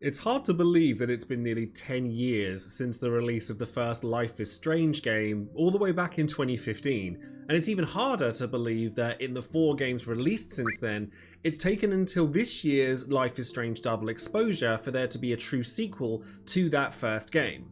It's hard to believe that it's been nearly 10 years since the release of the first Life is Strange game, all the way back in 2015, and it's even harder to believe that in the 4 games released since then, it's taken until this year's Life is Strange Double Exposure for there to be a true sequel to that first game.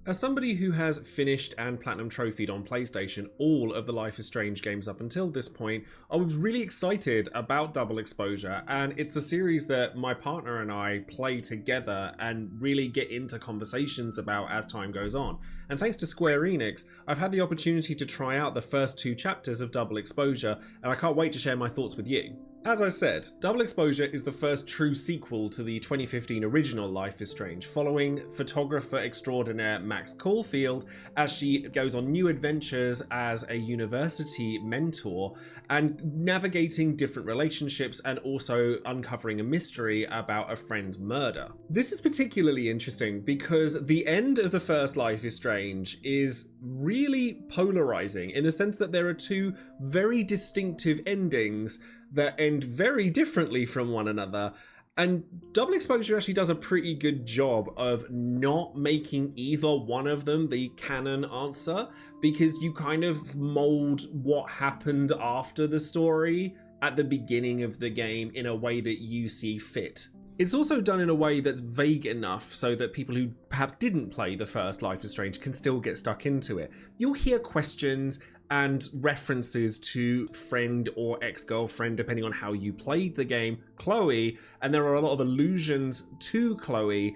As somebody who has finished and Platinum Trophied on PlayStation all of the Life is Strange games up until this point, I was really excited about Double Exposure, and it's a series that my partner and I play together and really get into conversations about as time goes on. And thanks to Square Enix, I've had the opportunity to try out the first 2 chapters of Double Exposure, and I can't wait to share my thoughts with you. As I said, Double Exposure is the first true sequel to the 2015 original Life is Strange, following photographer extraordinaire Max Caulfield as she goes on new adventures as a university mentor and navigating different relationships and also uncovering a mystery about a friend's murder. This is particularly interesting because the end of the first Life is Strange is really polarizing in the sense that there are 2 very distinctive endings that end very differently from one another, and Double Exposure actually does a pretty good job of not making either one of them the canon answer, because you kind of mold what happened after the story at the beginning of the game in a way that you see fit. It's also done in a way that's vague enough so that people who perhaps didn't play the first Life is Strange can still get stuck into it. You'll hear questions and references to friend or ex-girlfriend depending on how you played the game, Chloe, and there are a lot of allusions to Chloe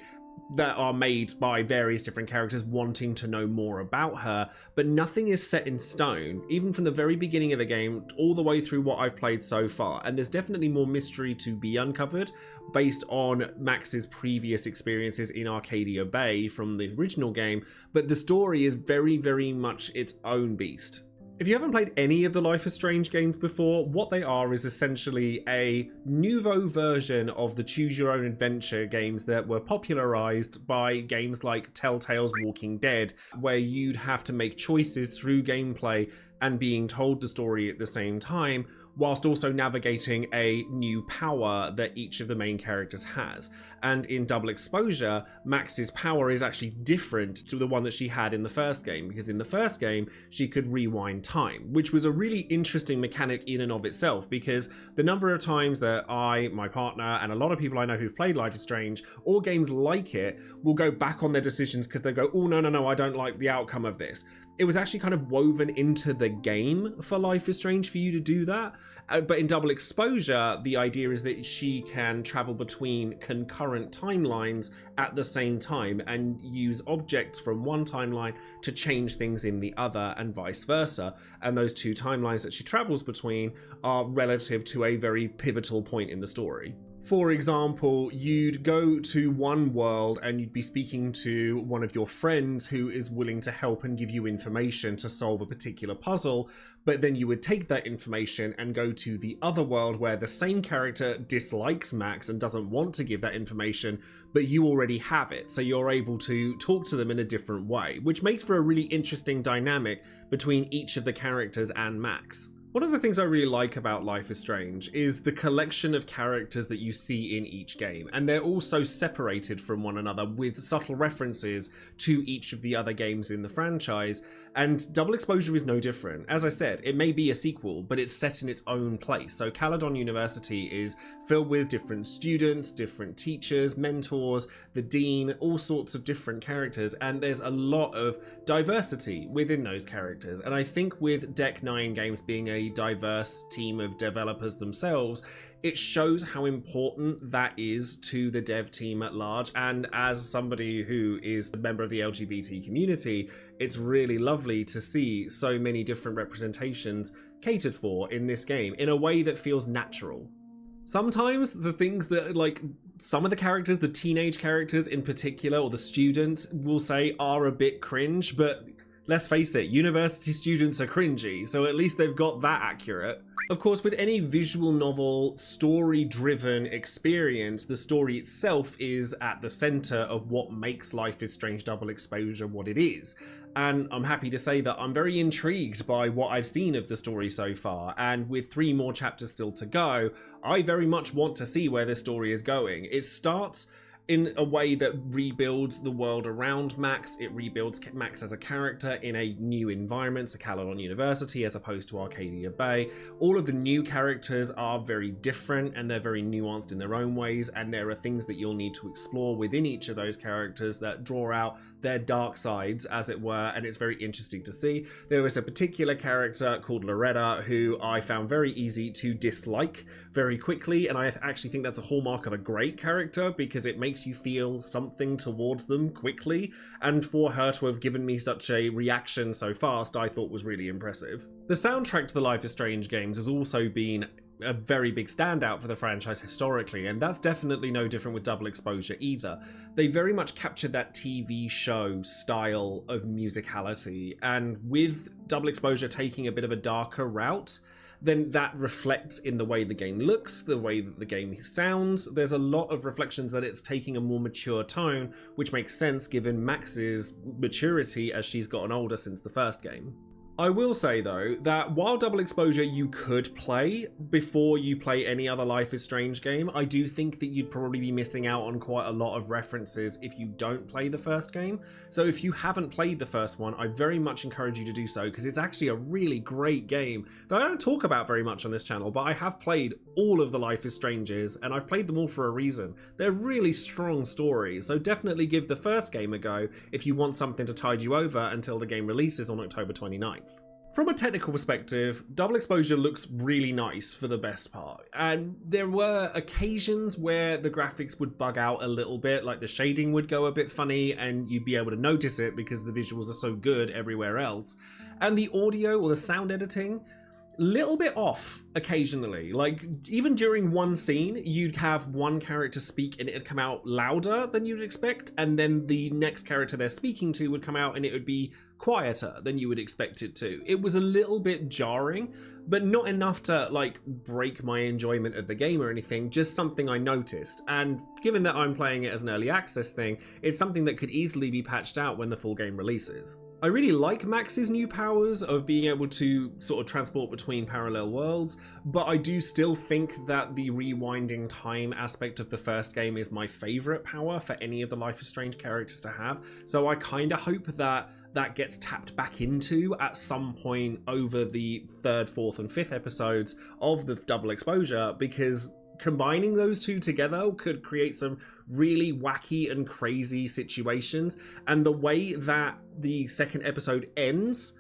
that are made by various different characters wanting to know more about her, but nothing is set in stone, even from the very beginning of the game all the way through what I've played so far, and there's definitely more mystery to be uncovered based on Max's previous experiences in Arcadia Bay from the original game, but the story is very, very much its own beast. If you haven't played any of the Life is Strange games before, what they are is essentially a nouveau version of the choose your own adventure games that were popularized by games like Telltale's Walking Dead, where you'd have to make choices through gameplay and being told the story at the same time, whilst also navigating a new power that each of the main characters has. And in Double Exposure, Max's power is actually different to the one that she had in the first game, because in the first game, she could rewind time, which was a really interesting mechanic in and of itself, because the number of times that I, my partner, and a lot of people I know who've played Life is Strange, or games like it, will go back on their decisions because they go, oh, no, I don't like the outcome of this. It was actually kind of woven into the game for Life is Strange for you to do that. But in Double Exposure, the idea is that she can travel between concurrent timelines at the same time and use objects from one timeline to change things in the other and vice versa. And those 2 timelines that she travels between are relative to a very pivotal point in the story. For example, you'd go to one world and you'd be speaking to one of your friends who is willing to help and give you information to solve a particular puzzle, but then you would take that information and go to the other world where the same character dislikes Max and doesn't want to give that information, but you already have it, so you're able to talk to them in a different way, which makes for a really interesting dynamic between each of the characters and Max. One of the things I really like about Life is Strange is the collection of characters that you see in each game, and they're also separated from one another with subtle references to each of the other games in the franchise, and Double Exposure is no different. As I said, it may be a sequel, but it's set in its own place. So Caledon University is filled with different students, different teachers, mentors, the dean, all sorts of different characters, and there's a lot of diversity within those characters. And I think with Deck 9 Games being a diverse team of developers themselves, it shows how important that is to the dev team at large. And as somebody who is a member of the LGBT community, it's really lovely to see so many different representations catered for in this game in a way that feels natural. Sometimes the things that, like, some of the characters, the teenage characters in particular, or the students will say are a bit cringe, but let's face it, university students are cringy, so at least they've got that accurate. Of course, with any visual novel, story-driven experience, the story itself is at the center of what makes Life is Strange Double Exposure what it is. And I'm happy to say that I'm very intrigued by what I've seen of the story so far, and with 3 more chapters still to go, I very much want to see where this story is going. It starts in a way that rebuilds the world around Max. It rebuilds Max as a character in a new environment, Calydon University as opposed to Arcadia Bay. All of the new characters are very different and they're very nuanced in their own ways, and there are things that you'll need to explore within each of those characters that draw out their dark sides, as it were, and it's very interesting to see. There was a particular character called Loretta who I found very easy to dislike very quickly, and I actually think that's a hallmark of a great character because it makes you feel something towards them quickly, and for her to have given me such a reaction so fast I thought was really impressive. The soundtrack to the Life is Strange games has also been a very big standout for the franchise historically, and that's definitely no different with Double Exposure either. They very much captured that TV show style of musicality, and with Double Exposure taking a bit of a darker route, then that reflects in the way the game looks, the way that the game sounds. There's a lot of reflections that it's taking a more mature tone, which makes sense given Max's maturity as she's gotten older since the first game. I will say though that while Double Exposure you could play before you play any other Life is Strange game, I do think that you'd probably be missing out on quite a lot of references if you don't play the first game. So if you haven't played the first one, I very much encourage you to do so, because it's actually a really great game that I don't talk about very much on this channel, but I have played all of the Life is Stranges and I've played them all for a reason. They're really strong stories, so definitely give the first game a go if you want something to tide you over until the game releases on October 29th. From a technical perspective, Double Exposure looks really nice for the best part, and there were occasions where the graphics would bug out a little bit, like the shading would go a bit funny and you'd be able to notice it because the visuals are so good everywhere else. And the audio or the sound editing, little bit off occasionally. Like even during one scene you'd have one character speak and it'd come out louder than you'd expect, and then the next character they're speaking to would come out and it would be quieter than you would expect it to. It was a little bit jarring, but not enough to like break my enjoyment of the game or anything, just something I noticed. And given that I'm playing it as an early access thing, it's something that could easily be patched out when the full game releases. I really like Max's new powers of being able to sort of transport between parallel worlds, but I do still think that the rewinding time aspect of the first game is my favourite power for any of the Life is Strange characters to have, so I kind of hope that that gets tapped back into at some point over the 3rd, 4th and 5th episodes of the Double Exposure, because combining those two together could create some really wacky and crazy situations, and the way that the 2nd episode ends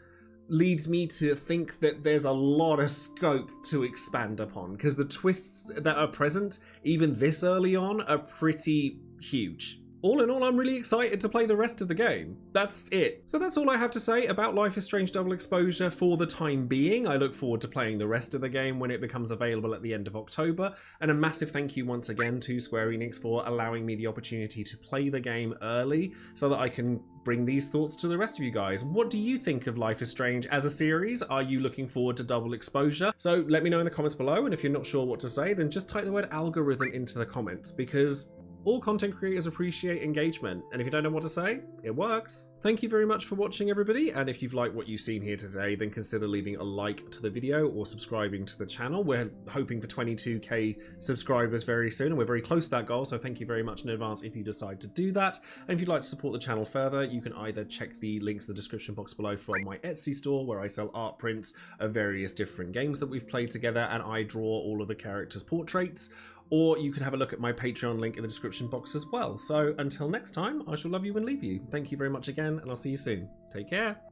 leads me to think that there's a lot of scope to expand upon, because the twists that are present even this early on are pretty huge. All in all, I'm really excited to play the rest of the game. That's it. So that's all I have to say about Life is Strange Double Exposure for the time being. I look forward to playing the rest of the game when it becomes available at the end of October. And a massive thank you once again to Square Enix for allowing me the opportunity to play the game early so that I can bring these thoughts to the rest of you guys. What do you think of Life is Strange as a series? Are you looking forward to Double Exposure? So let me know in the comments below, and if you're not sure what to say, then just type the word algorithm into the comments, because all content creators appreciate engagement, and if you don't know what to say, it works. Thank you very much for watching, everybody, and if you've liked what you've seen here today, then consider leaving a like to the video or subscribing to the channel. We're hoping for 22k subscribers very soon, and we're very close to that goal, so thank you very much in advance if you decide to do that. And if you'd like to support the channel further, you can either check the links in the description box below for my Etsy store, where I sell art prints of various different games that we've played together, and I draw all of the characters' portraits, or you can have a look at my Patreon link in the description box as well. So until next time, I shall love you and leave you. Thank you very much again, and I'll see you soon. Take care.